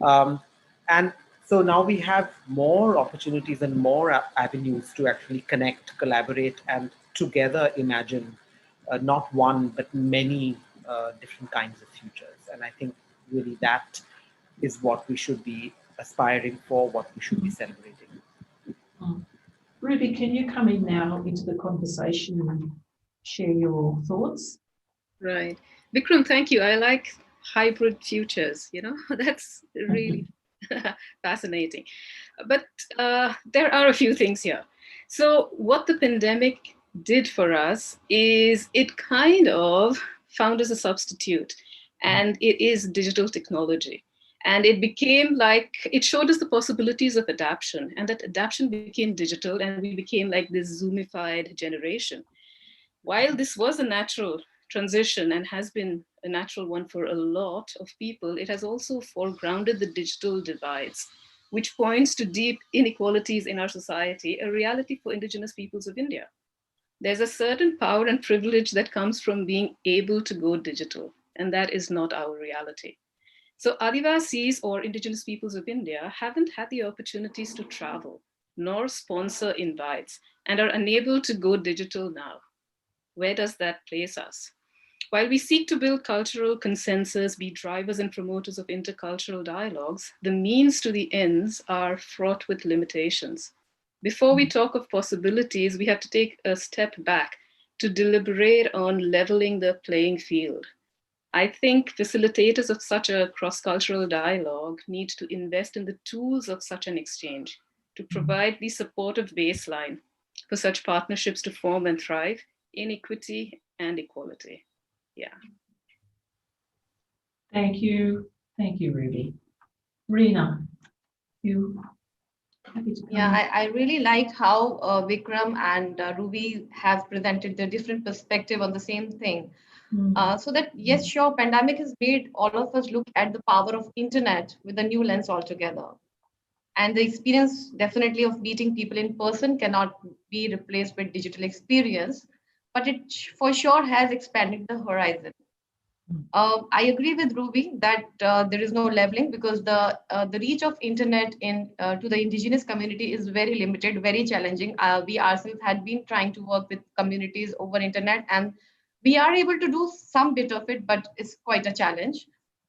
And so now we have more opportunities and more avenues to actually connect, collaborate, and together imagine not one, but many different kinds of futures. And I think really that is what we should be aspiring for, what we should be celebrating. Ruby, can you come in now into the conversation and share your thoughts? Right. Vikram, thank you. I like hybrid futures, that's really fascinating. But there are a few things here. So what the pandemic did for us is it kind of found us a substitute, and it is digital technology. And it became like, it showed us the possibilities of adaptation, and that adaptation became digital, and we became like this Zoomified generation. While this was a natural transition and has been a natural one for a lot of people, it has also foregrounded the digital divides, which points to deep inequalities in our society, a reality for Indigenous peoples of India. There's a certain power and privilege that comes from being able to go digital, and that is not our reality. So Adivasis, or Indigenous peoples of India, haven't had the opportunities to travel, nor sponsor invites, and are unable to go digital now. Where does that place us? While we seek to build cultural consensus, be drivers and promoters of intercultural dialogues, the means to the ends are fraught with limitations. Before we talk of possibilities, we have to take a step back to deliberate on leveling the playing field. I think facilitators of such a cross-cultural dialogue need to invest in the tools of such an exchange to provide the supportive baseline for such partnerships to form and thrive in equity and equality. Yeah. Thank you, Ruby. Reena, you happy to come? Yeah, I really like how Vikram and Ruby have presented their different perspective on the same thing. So that, yes, sure, pandemic has made all of us look at the power of internet with a new lens altogether. And the experience definitely of meeting people in person cannot be replaced with digital experience, but it for sure has expanded the horizon. I agree with Ruby that there is no leveling, because the reach of internet to the indigenous community is very limited, very challenging. We ourselves had been trying to work with communities over internet, and we are able to do some bit of it, but it's quite a challenge.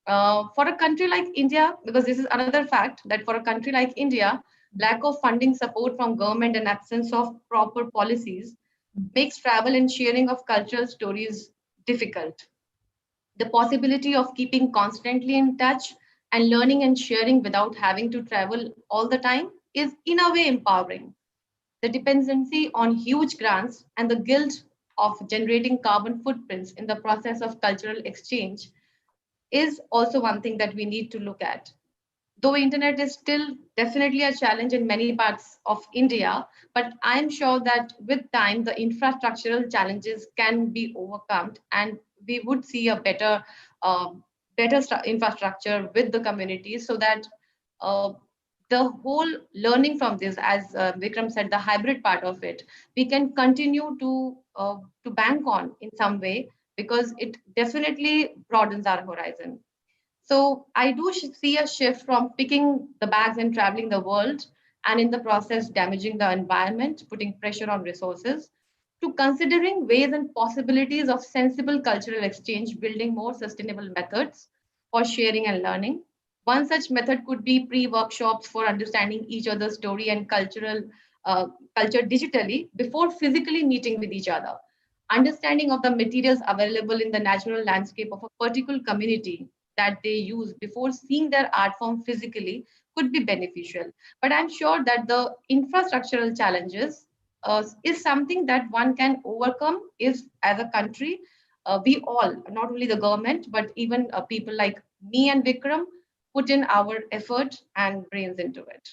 For a country like India, because this is another fact, that for a country like India, lack of funding support from government and absence of proper policies makes travel and sharing of cultural stories difficult. The possibility of keeping constantly in touch and learning and sharing without having to travel all the time is in a way empowering. The dependency on huge grants and the guilt of generating carbon footprints in the process of cultural exchange is also one thing that we need to look at. Though internet is still definitely a challenge in many parts of India, but I'm sure that with time, the infrastructural challenges can be overcome, and we would see a better infrastructure with the communities, so that uh, the whole learning from this, as Vikram said, the hybrid part of it, we can continue to bank on in some way, because it definitely broadens our horizon. So I do see a shift from picking the bags and traveling the world, and in the process damaging the environment, putting pressure on resources, to considering ways and possibilities of sensible cultural exchange, building more sustainable methods for sharing and learning. One such method could be pre-workshops for understanding each other's story and culture digitally before physically meeting with each other. Understanding of the materials available in the natural landscape of a particular community that they use before seeing their art form physically could be beneficial. But I'm sure that the infrastructural challenges is something that one can overcome if, as a country, we all, not only the government, but even people like me and Vikram, put in our effort and brains into it.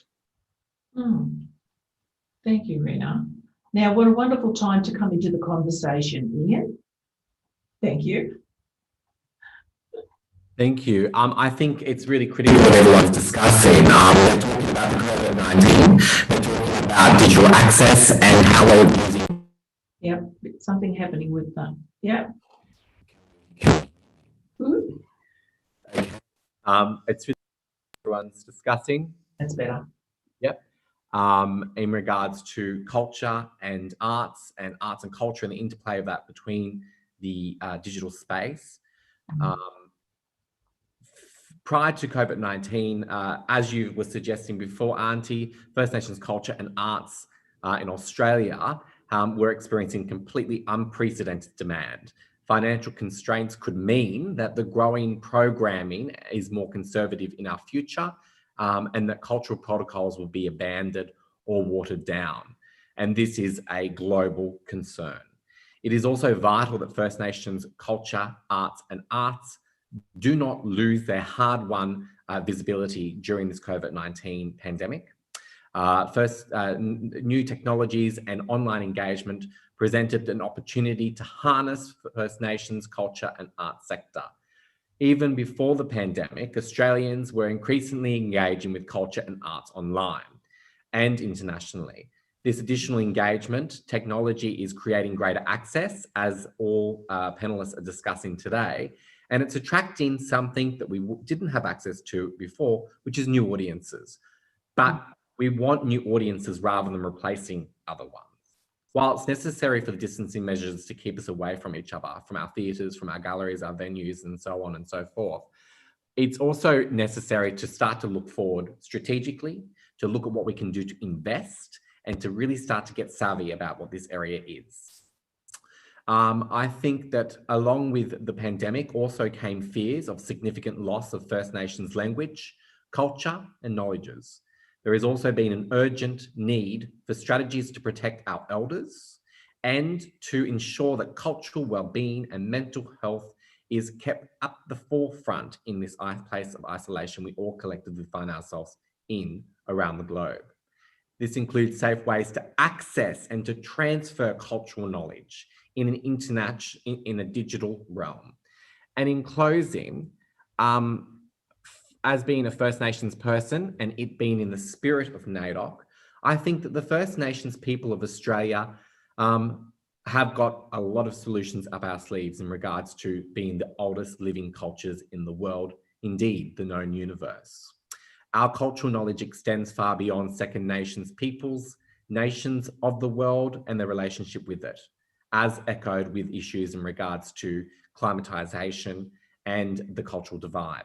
Thank you, Reena. Now, what a wonderful time to come into the conversation, Ian. Thank you. Thank you. I think it's really critical what everyone's discussing. We're talking about COVID-19, we're talking about digital access and how we're using. Yep, something happening with them. Yep. Ooh. Okay. It's really everyone's discussing. That's better. Yep. In regards to culture and arts and culture and the interplay of that between the digital space. prior to COVID-19, as you were suggesting before, Auntie, First Nations culture and arts in Australia were experiencing completely unprecedented demand. Financial constraints could mean that the growing programming is more conservative in our future, and that cultural protocols will be abandoned or watered down. And this is a global concern. It is also vital that First Nations culture, arts and arts do not lose their hard-won visibility during this COVID-19 pandemic. New technologies and online engagement presented an opportunity to harness First Nations culture and arts sector. Even before the pandemic, Australians were increasingly engaging with culture and arts online and internationally. This additional engagement, technology is creating greater access, as all panelists are discussing today, and it's attracting something that we didn't have access to before, which is new audiences. But we want new audiences rather than replacing other ones. While it's necessary for the distancing measures to keep us away from each other, from our theatres, from our galleries, our venues, and so on and so forth, it's also necessary to start to look forward strategically, to look at what we can do to invest, and to really start to get savvy about what this area is. I think that along with the pandemic also came fears of significant loss of First Nations language, culture, and knowledges. There has also been an urgent need for strategies to protect our elders and to ensure that cultural well-being and mental health is kept up the forefront in this place of isolation we all collectively find ourselves in around the globe. This includes safe ways to access and to transfer cultural knowledge in in a digital realm. And in closing, as being a First Nations person and it being in the spirit of NAIDOC, I think that the First Nations people of Australia have got a lot of solutions up our sleeves in regards to being the oldest living cultures in the world, indeed the known universe. Our cultural knowledge extends far beyond Second Nations peoples, nations of the world and their relationship with it, as echoed with issues in regards to climatisation and the cultural divide.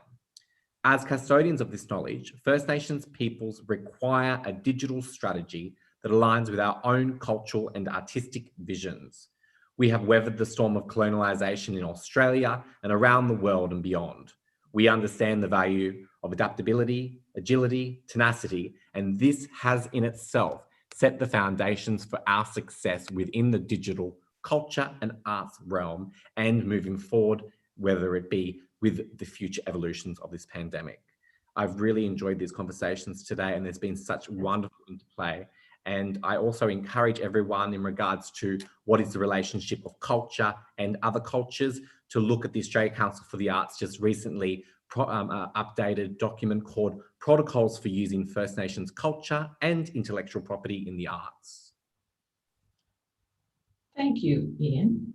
As custodians of this knowledge, First Nations peoples require a digital strategy that aligns with our own cultural and artistic visions. We have weathered the storm of colonialisation in Australia and around the world and beyond. We understand the value of adaptability, agility, tenacity, and this has in itself set the foundations for our success within the digital culture and arts realm and moving forward, whether it be with the future evolutions of this pandemic. I've really enjoyed these conversations today and there's been such wonderful interplay. And I also encourage everyone in regards to what is the relationship of culture and other cultures to look at the Australian Council for the Arts just recently updated document called Protocols for Using First Nations Culture and Intellectual Property in the Arts. Thank you, Ian.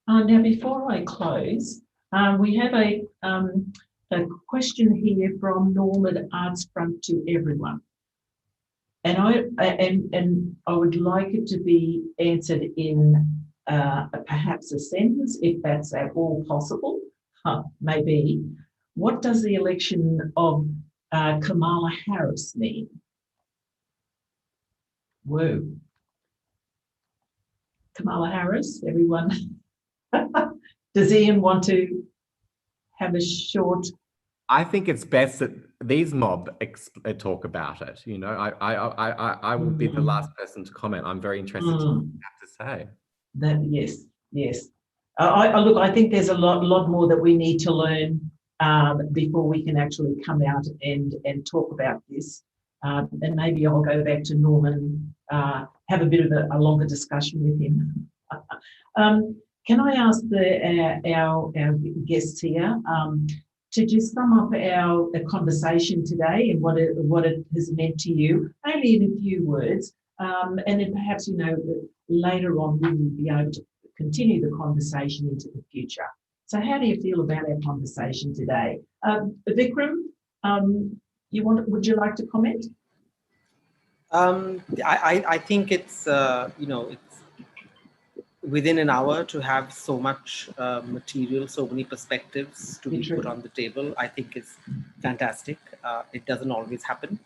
Now, before I close, we have a question here from Norman Arts Front to everyone. And I would like it to be answered in perhaps a sentence, if that's at all possible, maybe. What does the election of Kamala Harris mean? Whoa. Kamala Harris, everyone. Does Ian want to have a short? I think it's best that these mob talk about it. You know, I will be the last person to comment. I'm very interested in what you have to say. That, yes. Look, I think there's a lot more that we need to learn before we can actually come out and talk about this. And maybe I'll go back to Norman, have a bit of a longer discussion with him. Can I ask our guests here to just sum up our conversation today and what it has meant to you, only in a few words, and then perhaps, you know, later on we will be able to continue the conversation into the future. So how do you feel about our conversation today? Vikram, would you like to comment? I think it's, you know, within an hour to have so much material, so many perspectives to be put on the table, I think is fantastic. It doesn't always happen.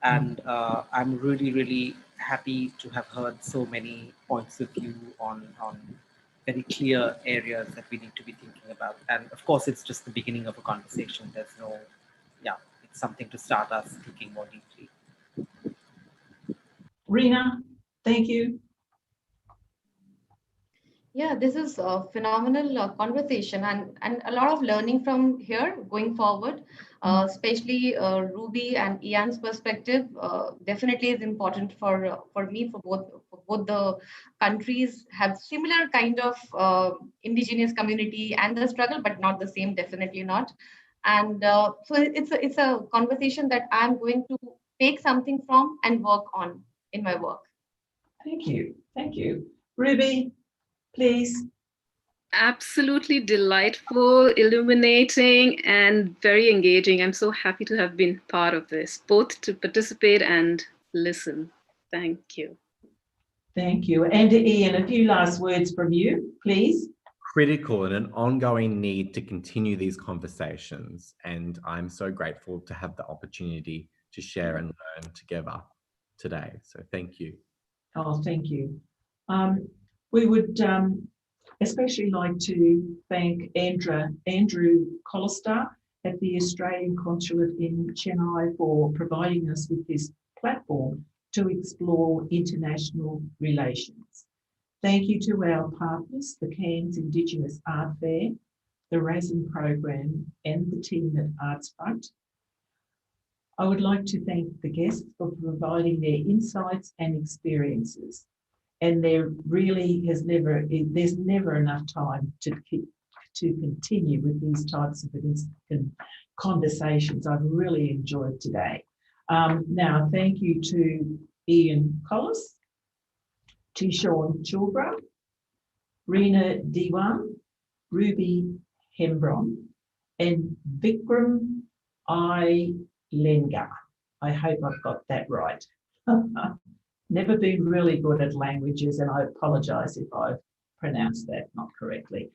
And I'm really, really happy to have heard so many points of view on very clear areas that we need to be thinking about. And of course, it's just the beginning of a conversation. There's no, it's something to start us thinking more deeply. Rena, thank you. Yeah, this is a phenomenal conversation and a lot of learning from here going forward, especially Ruby and Ian's perspective definitely is important for me, for both the countries have similar kind of indigenous community and the struggle, but not the same, definitely not. And so it's a conversation that I'm going to take something from and work on in my work. Thank you. Thank you. Ruby, please. Absolutely delightful, illuminating, and very engaging. I'm so happy to have been part of this, both to participate and listen. Thank you. Thank you. And Ian, a few last words from you, please. Critical and an ongoing need to continue these conversations. And I'm so grateful to have the opportunity to share and learn together today. So thank you. Oh, thank you. We would especially like to thank Andrew Collister at the Australian Consulate in Chennai for providing us with this platform to explore international relations. Thank you to our partners, the Cairns Indigenous Art Fair, the RASM program, and the team at Artsfront. I would like to thank the guests for providing their insights and experiences. And there's never enough time to continue with these types of conversations. I've really enjoyed today. Now, thank you to Ian Collis, to Sean Chulbra, Rena Diwan, Ruby Hembron, and Vikram I. Lenga. I hope I've got that right. Never been really good at languages, and I apologise if I've pronounced that not correctly.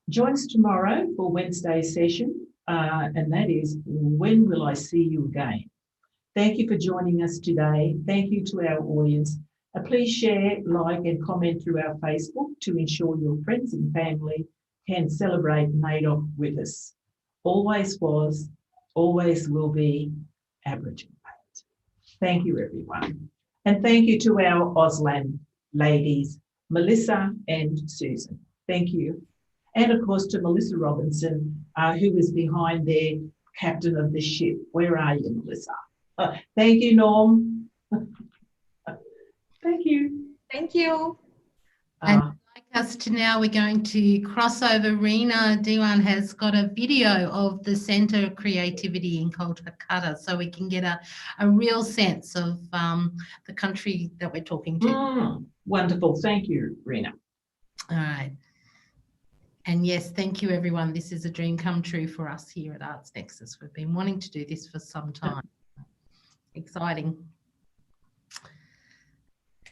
Join us tomorrow for Wednesday's session, and that is When Will I See You Again? Thank you for joining us today. Thank you to our audience. Please share, like, and comment through our Facebook to ensure your friends and family can celebrate NAIDOC with us. Always was, always will be Aboriginal. Thank you, everyone. And thank you to our Auslan ladies, Melissa and Susan. Thank you. And of course to Melissa Robinson, who is behind there, captain of the ship. Where are you, Melissa? Thank you, Norm. Thank you. Thank you. And like us to now, we're going to cross over. Rena Diwan has got a video of the Centre of Creativity in Kolkata, so we can get a real sense of the country that we're talking to. Wonderful. Thank you, Rena. All right. And yes, thank you, everyone. This is a dream come true for us here at Arts Nexus. We've been wanting to do this for some time. Exciting.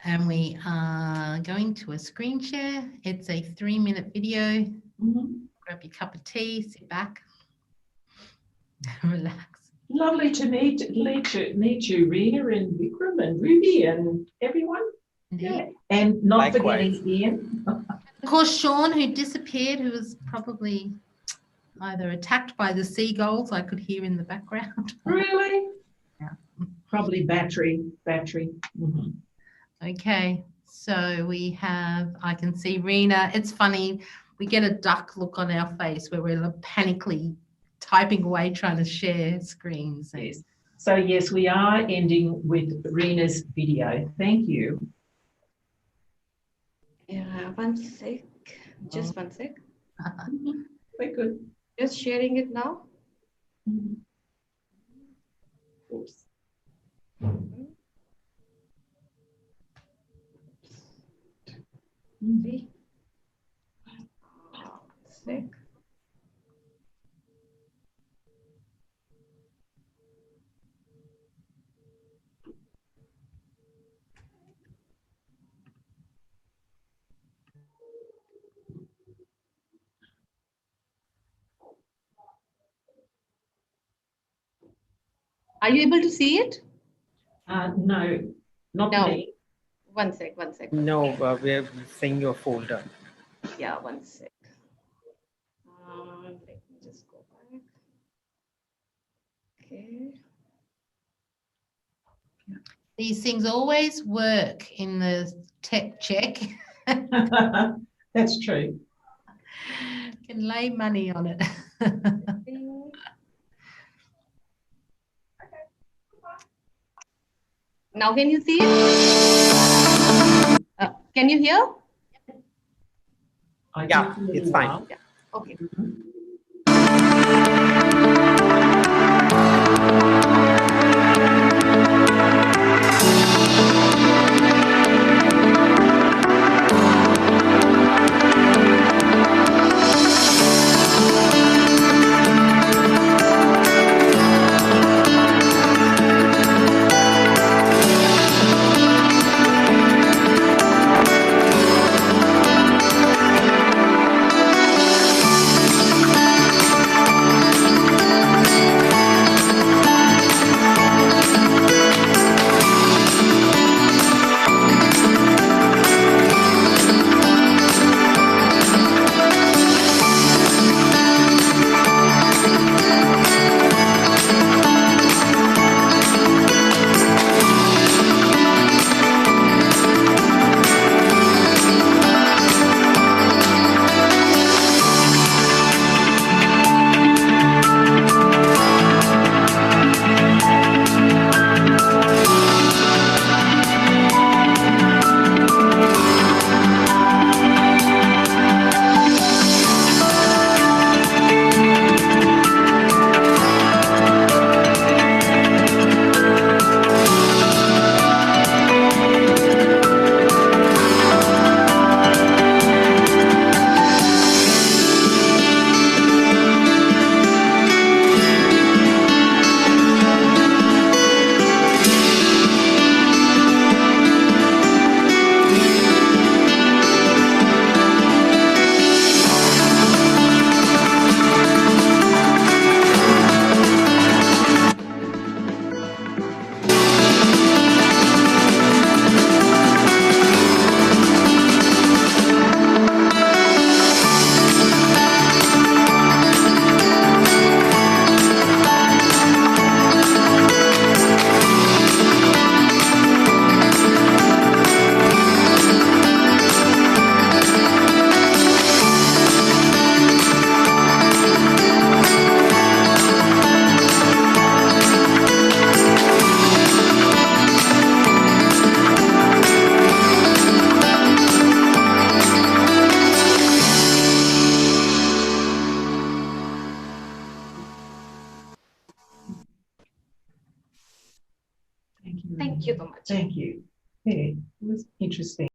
And we are going to a screen share. It's a 3-minute video. Grab your cup of tea, sit back, relax. Lovely to meet you, Rena and Vikram and Ruby and everyone. Yeah. And not forgetting Ian. Of course, Sean, who disappeared, who was probably either attacked by the seagulls, I could hear in the background. Really? Yeah. Probably battery. Okay, so we have, I can see Rena. It's funny, we get a duck look on our face where we're panically typing away trying to share screens. Yes. So yes, we are ending with Rena's video. Thank you. Yeah, 1 sec. Just 1 sec. We're good. Just sharing it now. Oops. See? 1 sec. Are you able to see it? No, not No. me. One sec, one sec. No, we're seeing your folder. Yeah, one sec. Let me just go back. Okay. These things always work in the tech check. That's true. Can lay money on it. Now can you see it? Can you hear? Yeah, it's fine. Yeah. Okay. Thank you. Thank you so much. Thank you. Yeah, it was interesting.